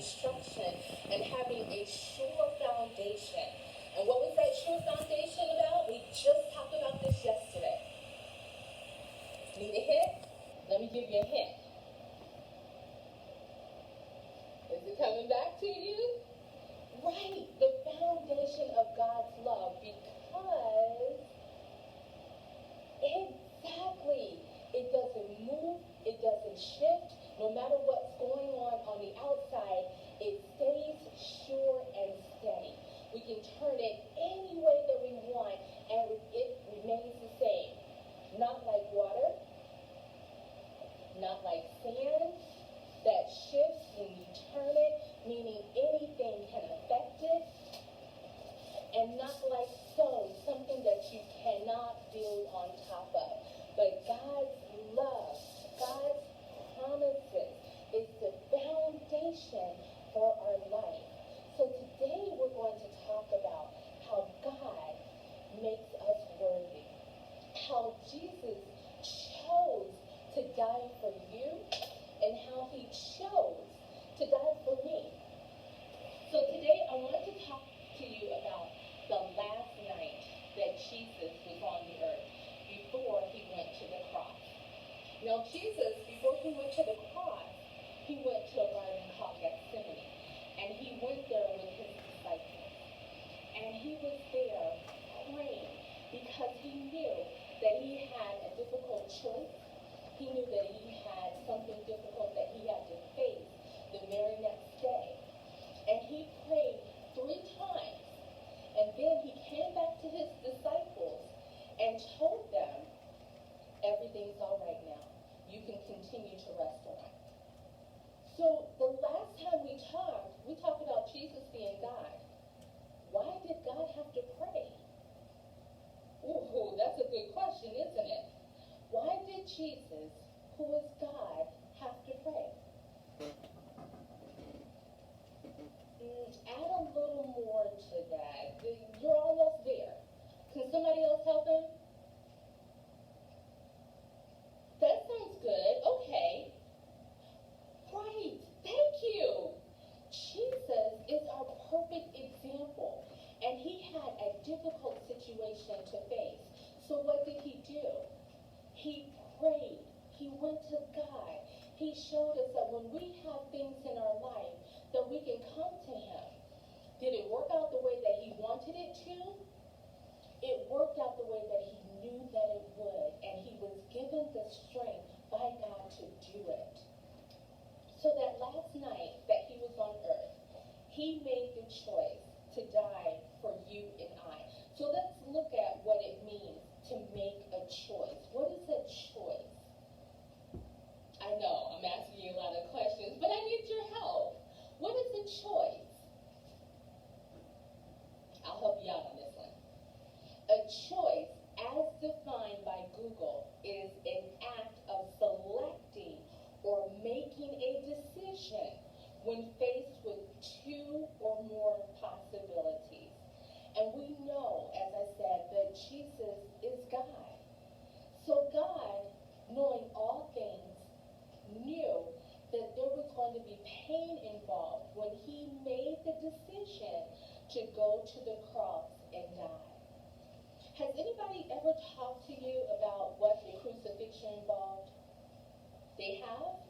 construction and having a sure foundation. And what was that sure foundation about? We just talked about this yesterday. Need a hint? Let me give you a hint. Is it coming back to you? Right, the foundation of God's love, because exactly, it doesn't move, it doesn't shift. No matter what's going on the outside, it stays sure and steady. We can turn it any way that we want, and it remains the same. Not like water, not like sand that shifts when you turn it, meaning anything can affect it, and not like stone, something that you cannot build on top of. But God's love, God's promises is the foundation for our life. So today we're going to talk about how God makes us worthy, how Jesus chose to die for you, and how he chose to die for me. So today I want to talk to you about the last night that Jesus was on the earth before he went to the cross. Now Jesus, before he went to the cross, he went to a garden called Gethsemane, and he went there with his disciples. And he was there praying because he knew that he had a difficult choice. He knew that he had something difficult that he had to face the very next day. And he prayed 3 times. And then he came back to his disciples and told them, everything's all right now. You can continue to rest on. So the last time we talked about Jesus being God. Why did God have to pray? Ooh, that's a good question, isn't it? Why did Jesus, who is God, have to pray? Add a little more to that. You're almost there. Can somebody else help him? That sounds good. Okay. Right. Thank you. Jesus is our perfect example. And he had a difficult situation to face. So what did he do? He prayed. He went to God. He showed us that when we have things in our life, that we can come to him. Did it work out the way that he wanted it to? It worked out the way that he knew that it would. And he was given the strength by God to do it. So that last night that he was on earth, he made the choice to die for you and I. So let's look at what it means to make a choice. What is a choice? I know, I'm asking you a lot of questions, but I need your help. What is a choice? I'll help you out on this one. A choice, as defined by Google, is an act of selecting or making a decision when faced with 2 or more possibilities. And we know, as I said, that Jesus is God. So God, knowing all things, knew that there was going to be pain involved when he made the decision to go to the cross and die. Has anybody ever talked to you about what the crucifixion involved? They have?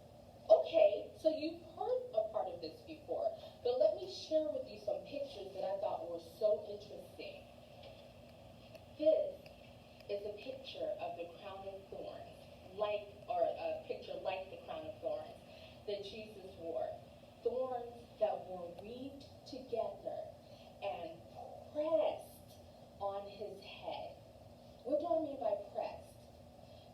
Okay, so you've heard a part of this before, but let me share with you some pictures that I thought were so interesting. This is a picture of the crown of thorns, a picture like the crown of thorns that Jesus wore. Thorns that were weaved together and pressed on his head. What do I mean by pressed?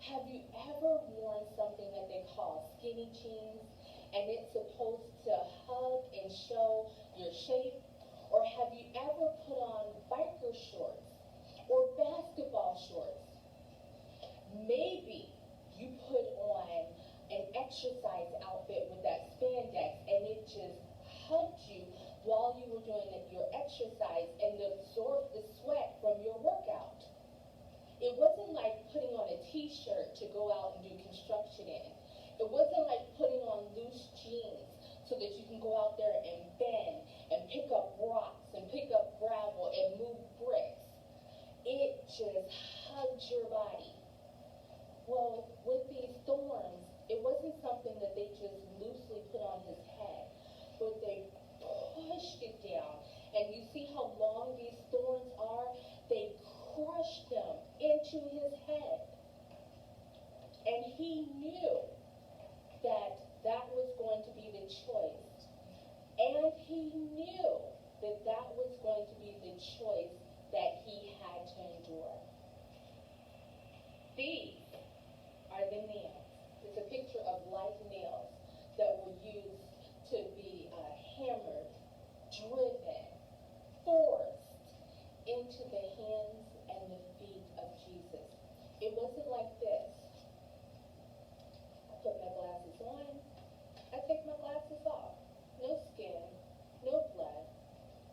Have you ever worn something that they call skinny jeans, and it's supposed to hug and show your shape? Or have you ever put on biker shorts or basketball shorts? Maybe you put on an exercise outfit with that spandex and it just hugged you while you were doing your exercise and absorbed the sweat from your workout. It wasn't like putting on a t-shirt to go out and do construction in. It wasn't like putting on loose jeans so that you can go out there and bend and pick up rocks and pick up gravel and move bricks. It just hugs your body. Well, with these thorns, it wasn't something that they just loosely put on his head, but they pushed it down. And you see how long these thorns are? They crushed them into his head. And he knew that that was going to be the choice. And he knew that that was going to be the choice that he had to endure. These are the nails. It's a picture of live nails that were used to be hammered, driven, forced into the hands and the feet of Jesus. It wasn't like this. I put my glasses on, I take my glasses off. No skin, no blood,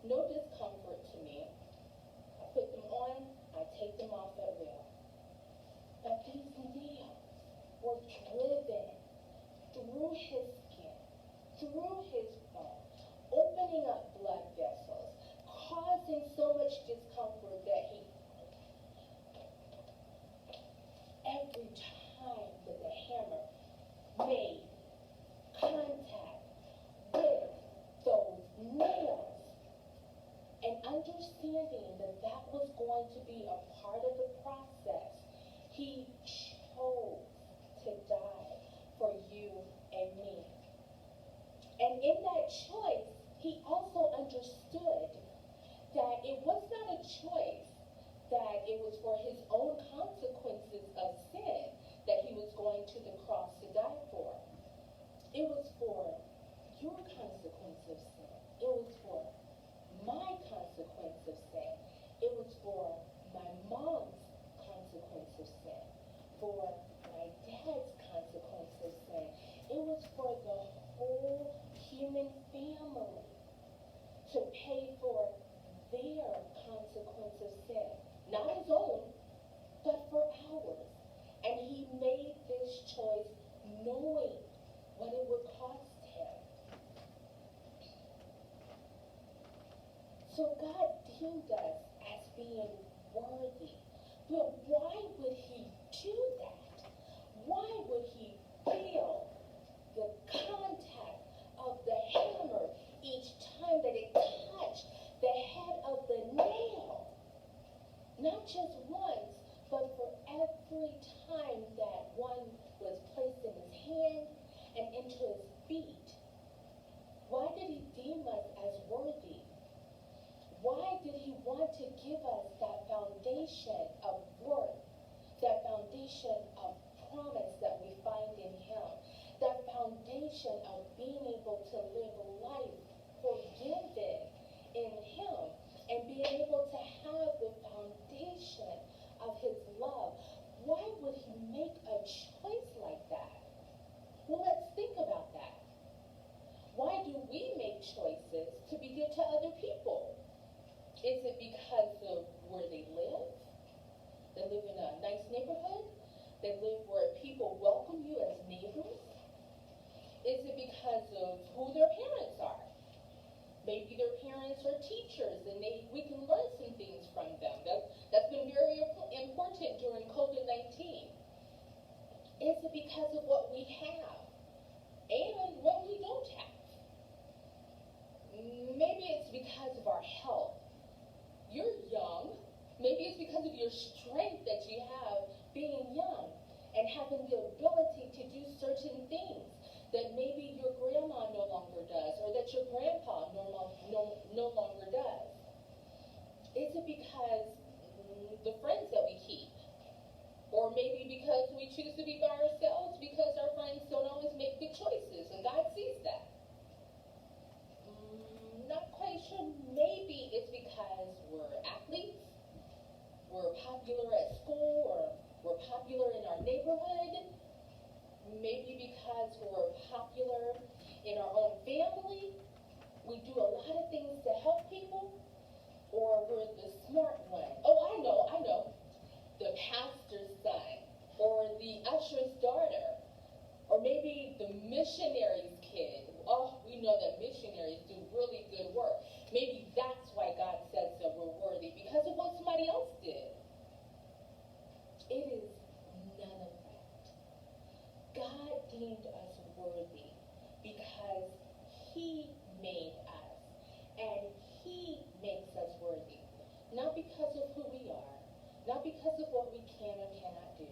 no discomfort to me. I put them on, I take them off at will. But these nails were driven through his skin, through his bone, opening up blood vessels, causing so much discomfort that every time that the hammer made contact with those nails, and understanding that that was going to be a part of the process, he chose to die for you and me. And in that choice, he also understood that it was not a choice that it was for his own consequences of sin that he was going to the cross to die for. It was for your consequence of sin. It was for my consequence of sin. It was for my mom's consequence of sin. For my dad's consequence of sin. It was for the whole human family to pay for their consequence of sin. Not his own, but for ours. And he made this choice knowing what it would cost him. So God deemed us as being worthy. But why would he do that? Why would he feel the contact of the hammer each time that it touched the head of the nail? Not just once, but for every time that one was placed in his hand and into his feet. Why did he deem us as worthy? Why did he want to give us that foundation of worth, that foundation of promise that we find in him, that foundation of being able to live life forgiven in him, and being able to have the foundation of his love? Why would he make a choice like that? Well, let's think about that. Why do we make choices to be good to other people? Is it because of where they live? They live in a nice neighborhood? They live where people welcome you as neighbors? Is it because of who their parents are? Maybe their parents are teachers and we can learn some things from them. That's been very important during COVID-19. Is it because of what we have and what we don't have? Maybe it's because of our health. You're young. Maybe it's because of your strength that you have being young and having the ability to do certain things that maybe your grandma no longer does, or that your grandpa no longer does. Is it because the friends that we keep? Or maybe because we choose to be by ourselves because our friends don't always make good choices, and God sees that? Not quite sure. Maybe it's because we're athletes, we're popular at school, or we're popular in our neighborhood. Maybe because we're popular in our own family. We do a lot of things to help people. Or we're the smart one. Oh, I know. The pastor's son, or the usher's daughter, or maybe the missionary's kid. Oh, we know that missionaries do really good work. Maybe that's why God says that we're worthy, because of what somebody else did. It is none of that. God deemed us worthy because He made us, and He makes us worthy. Not because of who we are, not because of what we can or cannot do,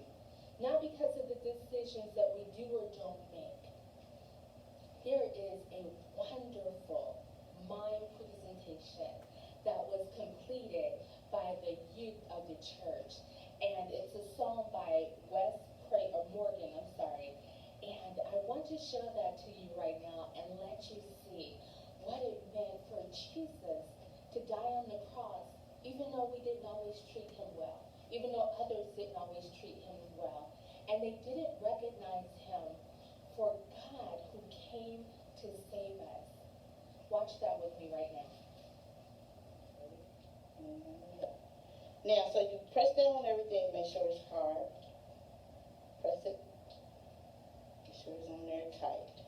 not because of the decisions that we do or don't make. Here is a wonderful mime presentation that was completed by the youth of the church. And it's a song by Morgan, and I want to show that to you right now and let you see what it meant for Jesus to die on the cross, even though we didn't always treat him well, even though others didn't always treat him well, and they didn't recognize him for God who came to save us. Watch that with me right now. Now, so you press down on everything, make sure it's hard. Press it. Make sure it's on there tight.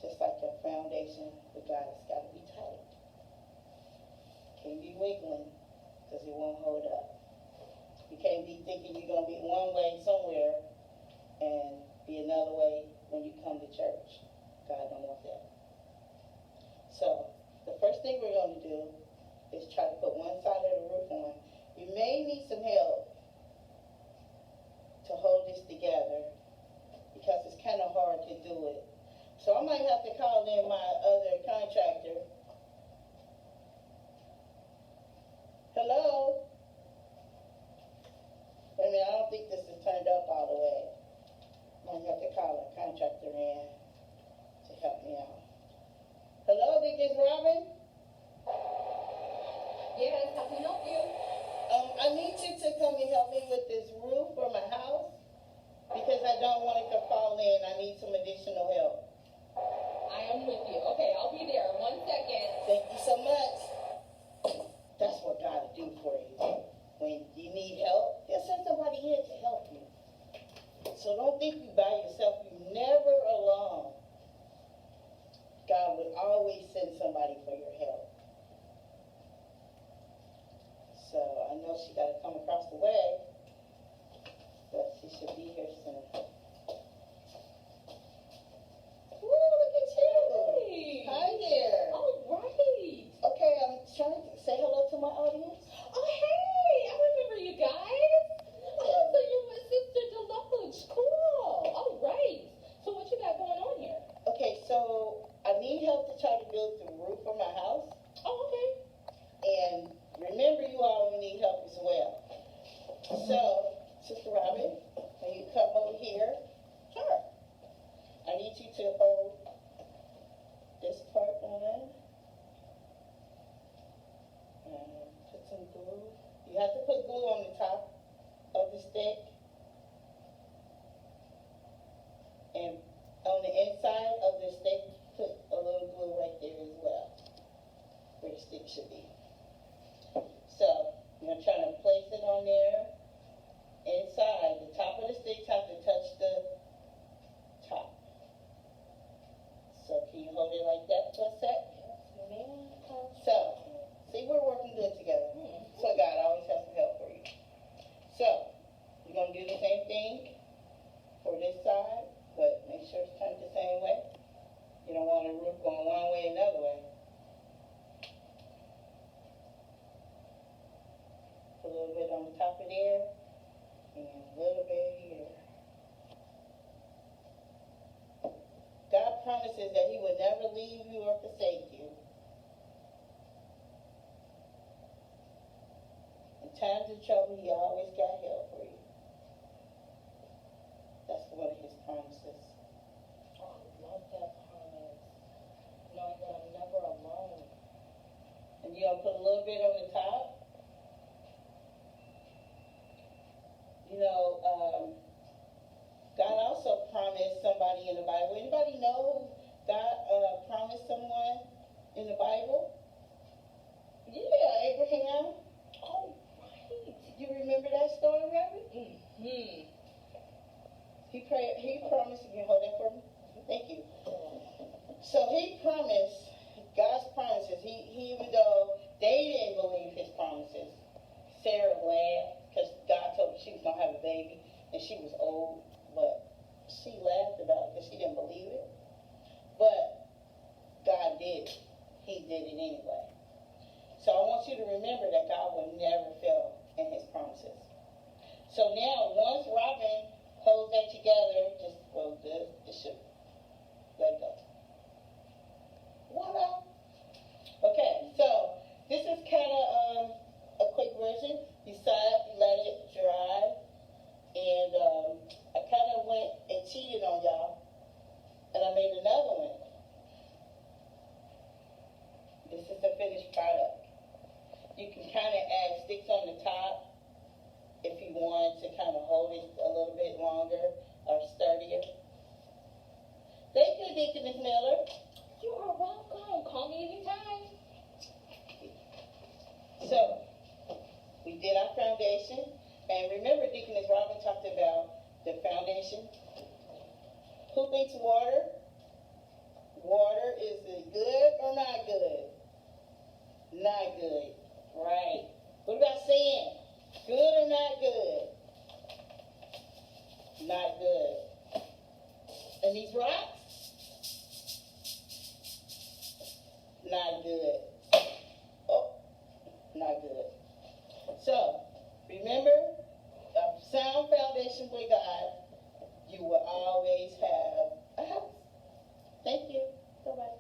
Just like your foundation with God, it's got to be tight. Can't be wiggling because it won't hold up. You can't be thinking you're going to be one way somewhere and be another way when you come to church. God don't want that. So, the first thing we're going to do is try to put one side of the roof on. You may need some help to hold this together because it's kind of hard to do it. So I might have to call in my other contractor. Hello? Wait a minute, I don't think this is turned up all the way. I might have to call a contractor in to help me out. Hello, this is Robin? Yes, how can I help you? I need you to come and help me with this roof for my house because I don't want it to fall in. I need some additional help. I am with you. Okay, I'll be there. 1 second. Thank you so much. That's what God will do for you. When you need help, He'll send somebody here to help you. So don't think you by yourself. You're never alone. God will always send somebody for your help. So I know she got to come across the way, but she should be here soon. Woo, look at you. Hey. Hi there. All right. Okay, I'm trying to say hello to my audience. Oh, hey, I remember you guys. Oh, so you're my sister Deluxe. Cool. All right. So what you got going on here? Okay, so I need help to try to build the roof of my house. Oh, okay. And remember, you all need help as well. So, Sister Robin, can you come over here? Sure. I need you to hold this part on. And put some glue. You have to put glue on the top of the stick. And on the inside of the stick, put a little glue right there as well, where the stick should be. So, I'm going to try to place it on there. Inside, the top of the sticks have to touch the top. So, can you hold it like that for a sec? So, see, we're working good together. So, God always has some help for you. So, you're going to do the same thing for this side, but make sure it's turned the same way. You don't want the roof going one way or another way. A little bit on the top of there, and a little bit here. God promises that He will never leave you or forsake you. In times of trouble, He always got help for you. That's one of His promises. Oh, I love that promise. Knowing that I'm never alone. And you're going to put a little bit on the top. You know, God also promised somebody in the Bible. Anybody know God promised someone in the Bible? Yeah, Abraham. Oh, right. You remember that story, Reverend? Mm-hmm. He promised, you can hold that for me? Thank you. Sarah laughed because God told her she was going to have a baby, and she was old, but she laughed about it because she didn't believe it. But God did it. He did it anyway. So I want you to remember that God will never fail in his promises. So now, once Robin holds that together, just, well, this should let it go. Voila. Okay, so this is kind of a quick version. You let it dry, and I kind of went and cheated on y'all, and I made another one. This is the finished product. You can kind of add sticks on the top if you want to kind of hold it a little bit longer or sturdier. Thank you, Deaconess Miller. You are welcome. Call me anytime. So, we did our foundation. And remember, Deaconess Robin talked about the foundation. Who thinks water? Water, is it good or not good? Not good. Right. What about sand? Good or not good? Not good. And these rocks? Not good. Oh, not good. So, remember, a sound foundation with God, you will always have a house. Thank you. Bye-bye.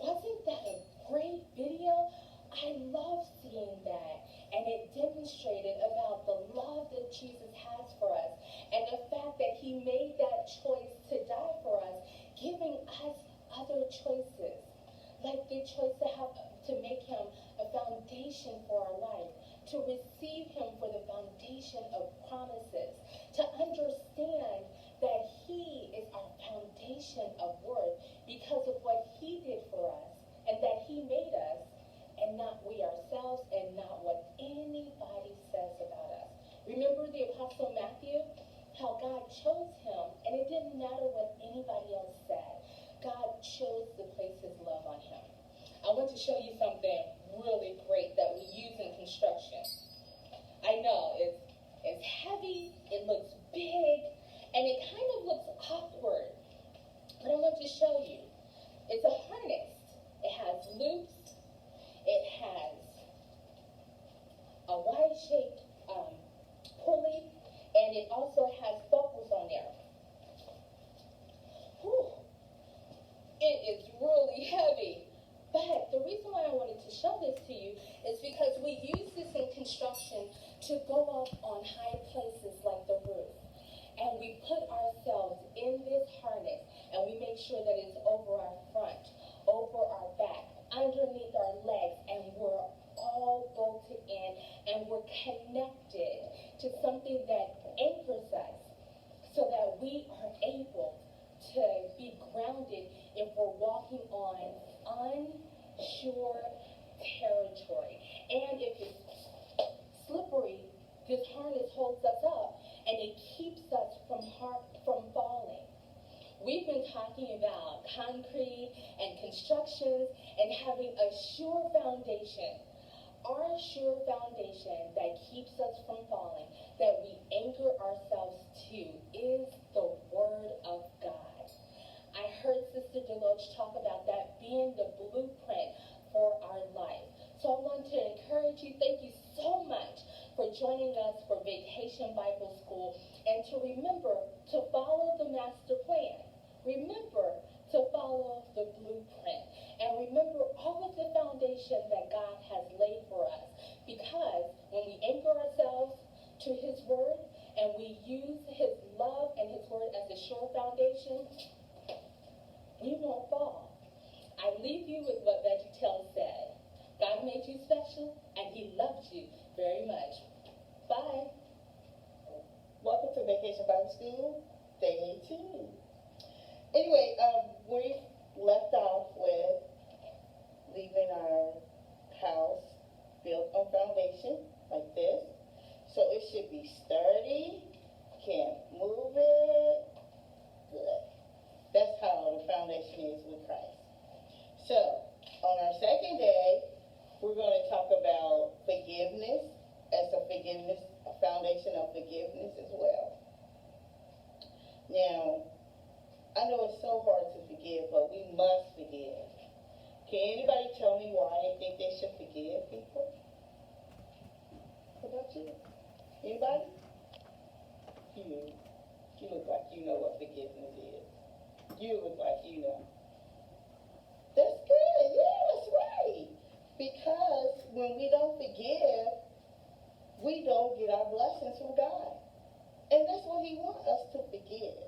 Wasn't that a great video? I love seeing that. And it demonstrated about the love that Jesus has for us and the fact that he made that choice to die for us, giving us other choices, like the choice to make him a foundation for our life, to receive him for the foundation of promises, to understand that he is our foundation of worth because of what he did for us and that he made us and not we ourselves and not what anybody says about us. Remember the Apostle Matthew? How God chose him, and it didn't matter what anybody else said. God chose to place his love on him. I want to show you something really great that we use in construction. I know it's heavy, it looks big, and it kind of looks awkward. But I want to show you. It's a harness. It has loops. It has a Y-shaped pulley, and it also has buckles on there. Whew. It is really heavy. But the reason why I wanted to show this to you is because we use this in construction to go up on high places like the roof. And we put ourselves in this harness, and we make sure that it's over our front, over our back, underneath our legs, and we're all bolted in, and we're connected to something that anchors us so that we are able to be grounded if we're walking on unsure territory. And if it's slippery, this harness holds us up and it keeps us from falling. We've been talking about concrete and constructions and having a sure foundation. Our sure foundation that keeps us from falling, that we anchor ourselves to, is the Word of God. I heard Sister Deloach talk about that being the blueprint for our life. So I want to encourage you, thank you so much for joining us for Vacation Bible School, and to remember to follow the master plan. Remember to follow the blueprint. And remember all of the foundation that God has laid for us. Because when we anchor ourselves to his word and we use his love and his word as a sure foundation, we won't fall. I leave you with what VeggieTales said. God made you special and he loves you very much. Bye. Welcome to Vacation Bible School, Day 18. Anyway, we left off with leaving our house built on foundation like this. So it should be sturdy, can't move it. Good. That's how the foundation is with Christ. So on our second day, We're going to talk about forgiveness a foundation of forgiveness as well. Now, I know it's so hard to forgive, but we must forgive. Can anybody tell me why they think they should forgive people? What about you? Anybody? You look like you know what forgiveness is. You look like you know. That's good. Yeah, that's right. Because when we don't forgive, we don't get our blessings from God. And that's what He wants us to forgive.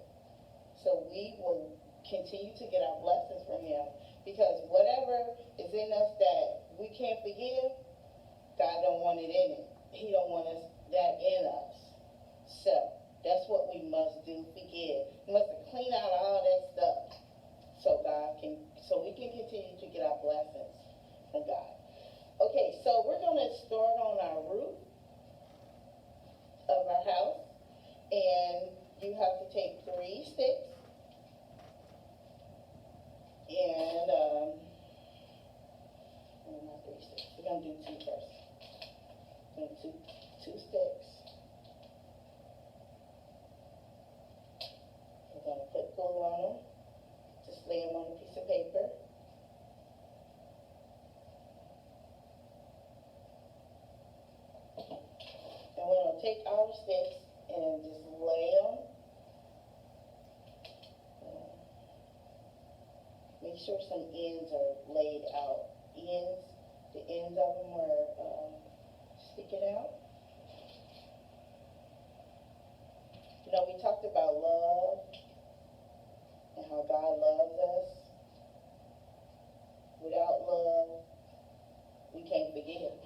So we will continue to get our blessings from Him. Because whatever is in us that we can't forgive, God don't want it in it. He don't want that in us. So that's what we must do, forgive. We must clean out all that stuff so we can continue to get our blessings from God. Okay, so we're going to start on our roof of our house, and you have to take 3 sticks, and not 3 sticks. We're going to do 2 first. We're going to do 2 sticks. We're going to put glue on them. Just lay them on a piece of paper. And we're going to take our sticks and just lay them. Make sure some ends are laid out. The ends of them are sticking out. You know, we talked about love and how God loves us. Without love, we can't forgive.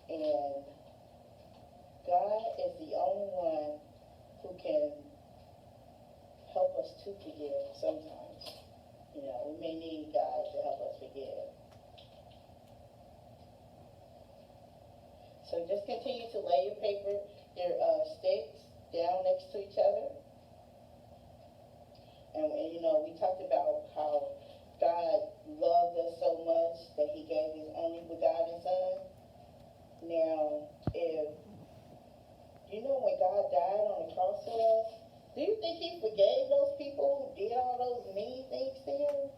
And God is the only one who can help us to forgive sometimes. You know, we may need God to help us forgive. So just continue to lay your sticks down next to each other. And you know, we talked about how God loved us so much that He gave His only begotten Son. Now, if you know when God died on the cross for us, do you think He forgave those people who did all those mean things to Him?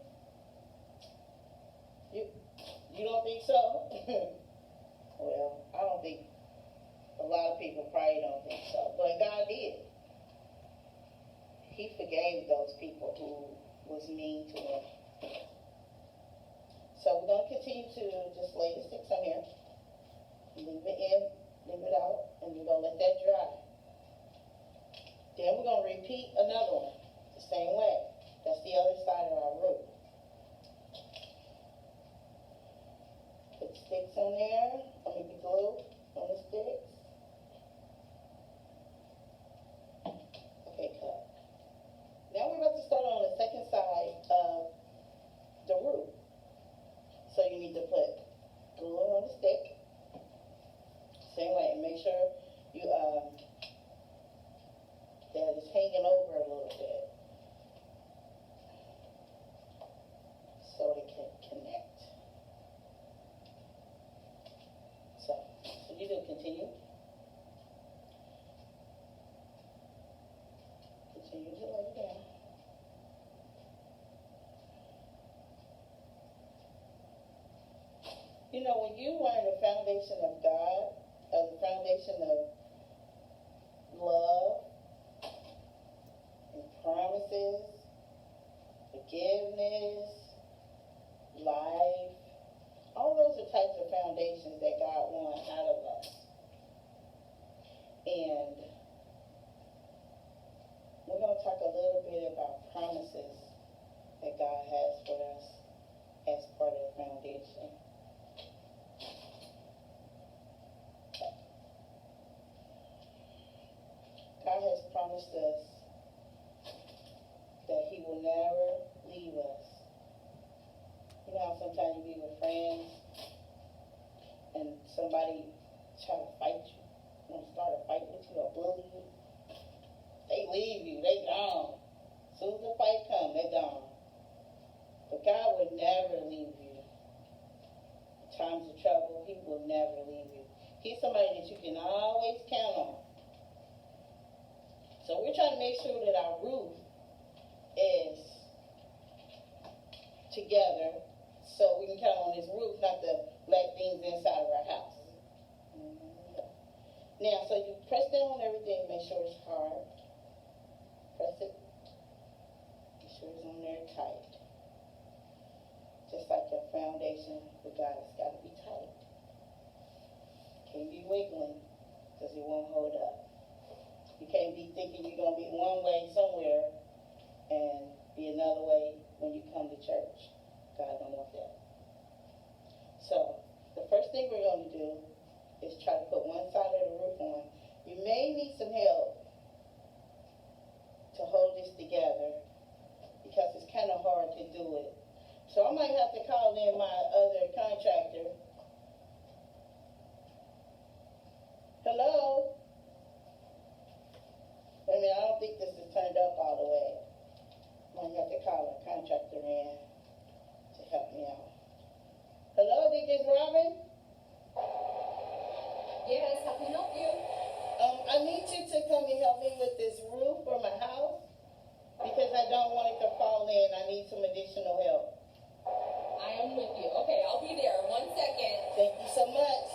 You don't think so? Well, I don't think, a lot of people probably don't think so, but God did. He forgave those people who was mean to Him. So we're going to continue to just lay the sticks on here. Leave it in, leave it out, and we're going to let that dry. Then we're going to repeat another one the same way. That's the other side of our roof. Put sticks on there, or maybe glue on the sticks. Okay, cut. Now we're about to start on the second side of the roof. So you need to put glue on the stick. Same way, and make sure you that it's hanging over a little bit so it can connect. So you do continue. Continue to lay it down. You know, when you learn the foundation of God, the foundation of love and promises, forgiveness, life, all those are types of foundations that God wants out of us. And we're going to talk a little bit about promises that God has for us as part of the foundation. God has promised us that He will never leave us. You know how sometimes you be with friends and somebody try to fight you, want to start a fight with you or bully you. They leave you, they gone. As soon as the fight comes, they gone. But God would never leave you somebody that you can always count on. So we're trying to make sure that our roof is together so we can count on this roof not to let things inside of our house. Now, so you press down on everything, make sure it's hard. Press it. Make sure it's on there tight. Just like your foundation with God, it's got to be tight. Can't be wiggling because it won't hold up. You can't be thinking you're going to be one way somewhere and be another way when you come to church. God don't want that. So, the first thing we're going to do is try to put one side of the roof on. You may need some help to hold this together because it's kind of hard to do it. So I might have to call in my other contractor. Hello? Wait a minute, I don't think this is turned up all the way. I might have to call a contractor in to help me out. Hello, I think it's Robin? Yes, how can I help you? I need you to come and help me with this roof for my house because I don't want it to fall in. I need some additional help. I am with you. Okay, I'll be there. 1 second. Thank you so much.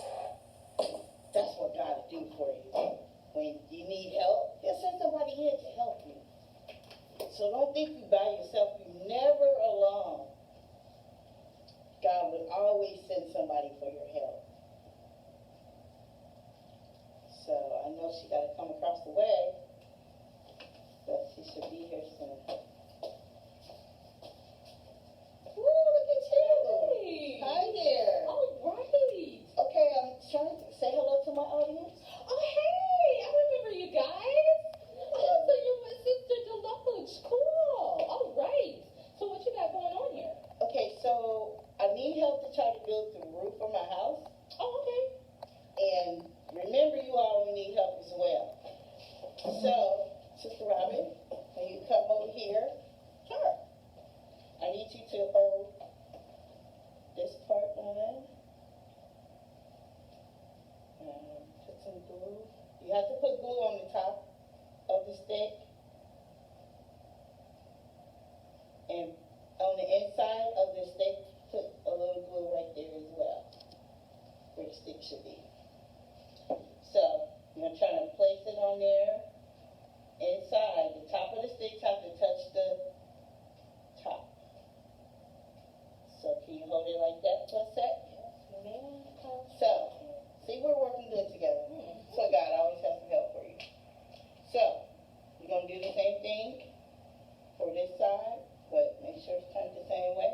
That's what God will do for you. When you need help, He'll send somebody in to help you. So don't think you by yourself. You're never alone. God will always send somebody for your help. So I know she got to come across the way, but she should be here soon. Woo, look at you. Hey. Hi there. All right. Okay, I'm trying to say hello to my audience. Oh, hey, I remember you guys. Oh, so you're my sister Deluxe. Cool. All right. So what you got going on here? Okay, so I need help to try to build the roof of my house. Oh, okay. And remember, you all need help as well. So, Sister Robin, when you come over here, sure. I need you to hold this part on. Put some glue. You have to put glue on the top of the stick. And on the inside of the stick, put a little glue right there as well, where the stick should be. So, I'm going to try to place it on there. Inside, the top of the sticks have to touch the top. So, can you hold it like that for a sec? So, see, we're working good together. So, God always has some help for you. So, you're going to do the same thing for this side, but make sure it's turned the same way.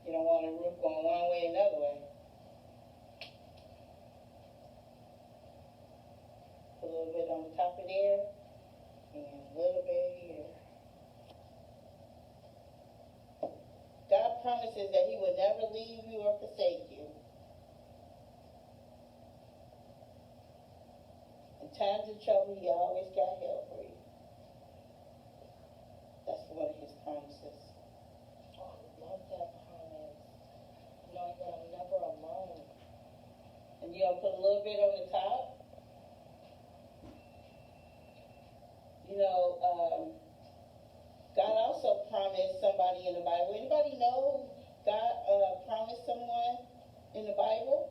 You don't want the roof going one way or another way. A little bit on the top of there, and a little bit here. God promises that He will never leave you or forsake you. In times of trouble, He always got help for you. That's one of His promises. Oh, I love that promise. Knowing that I'm never alone. And you're going to put a little bit on the top. You know, God also promised somebody in the Bible. Anybody know God promised someone in the Bible?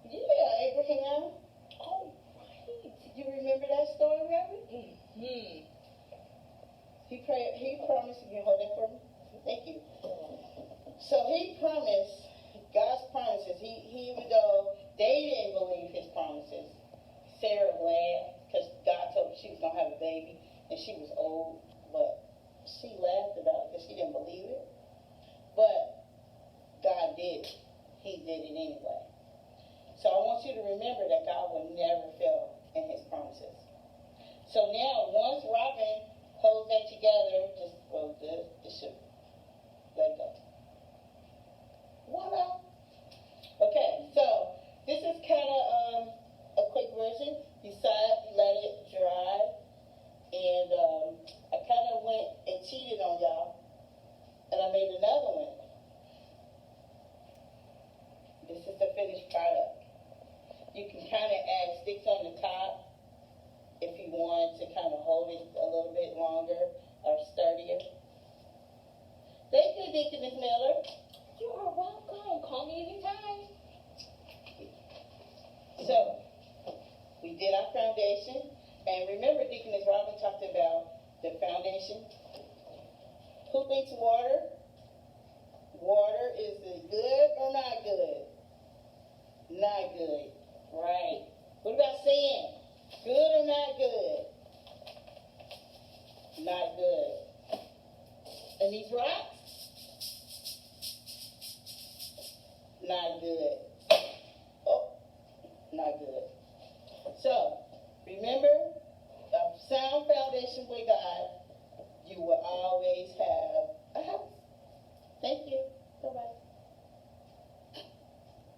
Yeah, Abraham. Oh, right. You remember that story, Reverend? Mm-hmm. He promised, you can hold that for me? Thank you. So he promised, God's promises, even though they didn't believe His promises, Sarah laughed because God told her she was going to have a baby and she was old, but she laughed about it because she didn't believe it. But God did it. He did it anyway. So I want you to remember that God will never fail in His promises. So now, once Robin holds that together, just go good. Just should let it go. Voila. Okay, so this is kind of a quick version. You let it dry, and I kind of went and cheated on y'all, and I made another one. This is the finished product. You can kind of add sticks on the top if you want to kind of hold it a little bit longer or sturdier. Thank you, Deaconess Miller. You are welcome. Call me anytime. So, we did our foundation. And remember, Deaconess Robin talked about the foundation. Who thinks water? Water is it good or not good? Not good. Right. What about sand? Good or not good? Not good. And these rocks? Not good.